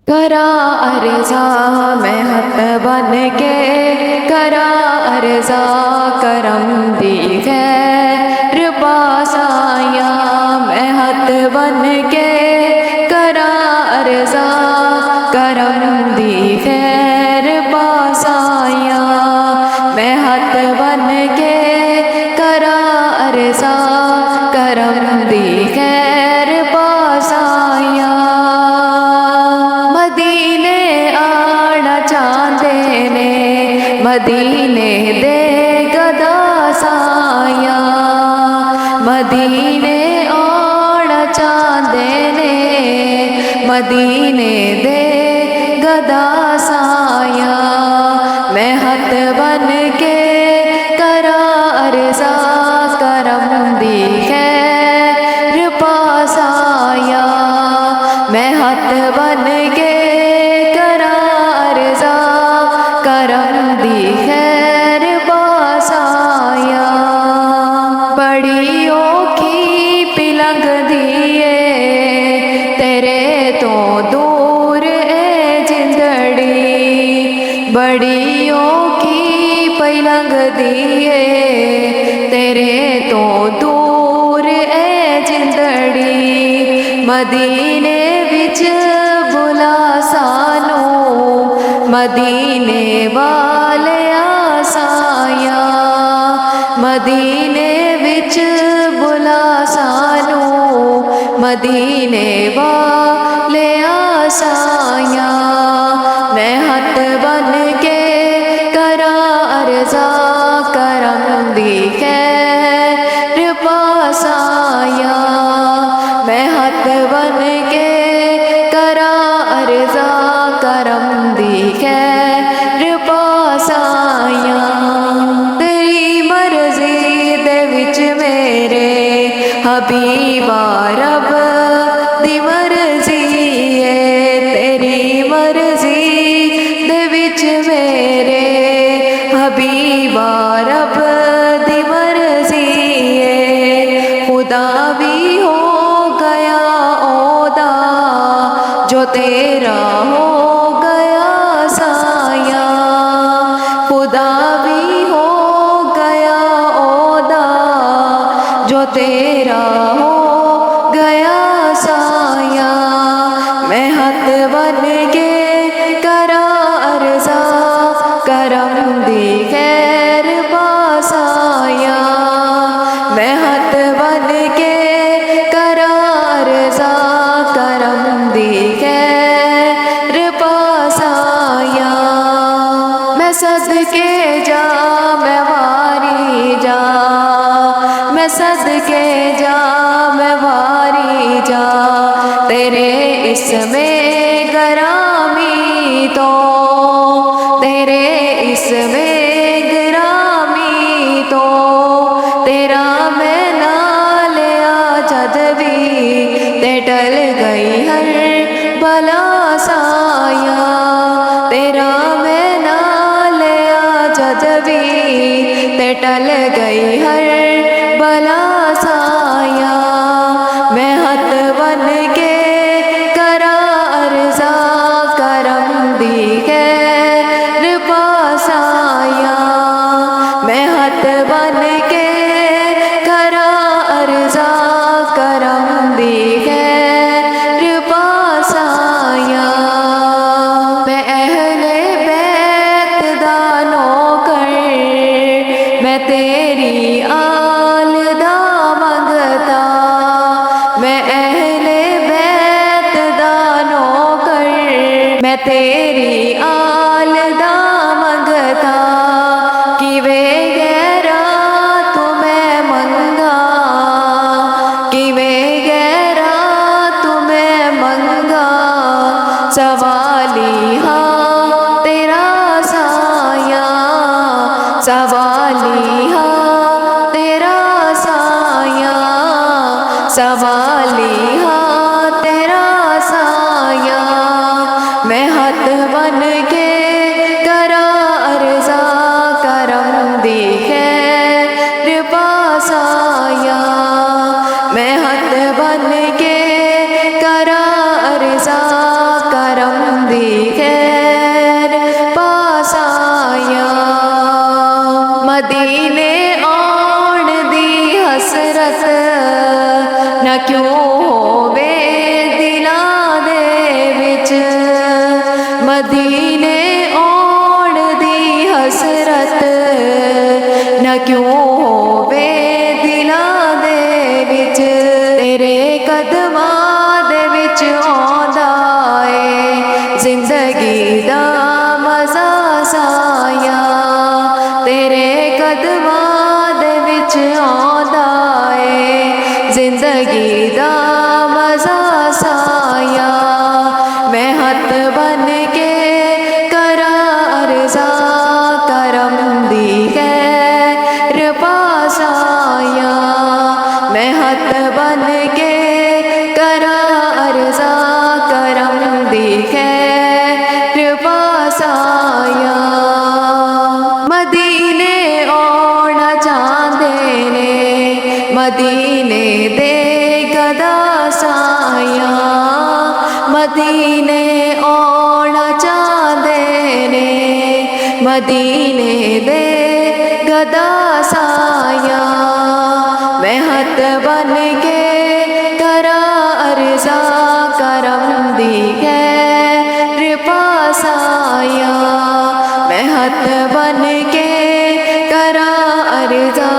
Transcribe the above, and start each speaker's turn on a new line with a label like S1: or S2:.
S1: کرا عرضا میں ہاتھ بن کے، کرا عرضا کرم دی خیر پاس آیا، میں ہاتھ بن کے کرا عرضا کرم دی خیر پاس آیا، میں ہاتھ بن کے کرا عرضا کرم دی خیر پاس آیا، مدینے آنا چاہتے نے مدینے دے گدا سایا، مدینے آنا چاہتے نے مدینے دے گدا سایا، میں ہاتھ بن کے کرا عرضا کرم دی خیر پاس آیا، میں ہاتھ بن کے کرا عرضا کرم دی خیر پاس آیا، بڑی اوکھی پلنگ دیے تیرے تو دور اے جندڑی، بڑی اوکھی پلنگ دیے تیرے تو دور اے جندڑی، مدینے وچ بلا سانو مدینے والے آسایا، مدینے وچ بلا سانو مدینے والے آسایا، میں ہاتھ بن کے کرا عرضا کرم دی خیر پاس آیا، میں ہاتھ بن کے کرا عرضا کرم دی خیر پاس آیا، تیری مرضی دے وچ میرے حبیبا رب دی مرضی ہے، تیری مرضی دے وچ میرے حبیبا رب دی مرضی ہے، خدا بھی ہو گیا اودا جو تیرا ہو گیا سایہ، خدا بھی ہو گیا اودا جو تیرا ہو گیا سایہ، میں ہاتھ بن کے کرا عرضا کرم دی خیر پاس آیا، میں ہاتھ بن کے کرا عرضا کرم دی خیر پاس آیا، میں صدقے جا میں واری جا، میں صدقے جا میں واری جا، تیرے اسم گرامی تو تیرے اسم گرامی تو تیرا میں نہ لیا جد بھی تے ٹل گئی ہر بلا سایہ، تیرا میں نہ لیا جد بھی تے ٹل گئی ہر بلا سایہ، میں ہاتھ بن کے کرا عرضا کرم دی خیر پاس آیا، میں ہاتھ بن کے کرا عرضا کرم دی خیر پاس آیا، میں اہل بیت دا نوکر میں تیری آل دا منگتا، میں اہل بیت دا نوکر میں تیری آل دا منگتا، کیویں غیرا تمہیں منگا، کیویں غیرا تمہیں منگا، سوالی ہاں تیرا سایہ، سوالی ہاں تیرا سایہ، سوالی ہاں تیرا سایہ، میں ہاتھ بن کے کرا عرضا کرم دی خیر پاس آیا، میں ہاتھ بن کے کرا عرضا کرم دی خیر پاسایا مدینے آن دی حسرت نہ کیوں ہووے دلاں دے وچ مدینے آن دی حسرت نہ کیوں ہووے دلاں دے وچ تیرے قدماں دے وچ آندا اے زندگی دا مزہ سایا تیرے قدماں دے وچ آندا اے زندگی دا مزہ سایا میں ہاتھ بن کے کراں عرضا کرم دی خیر پاسایا میں ہاتھ بن کے کراں عرضا کرم دی خیر پاسایا مدینے آنا چاہندے نے مدینے دے گدا سایا مدینے آنا چاہندے نے مدینے دے گدا سایا میں ہاتھ بن کے کراں عرضا کرم دی خیر پاسایا میں ہاتھ بن کے کراں عرضا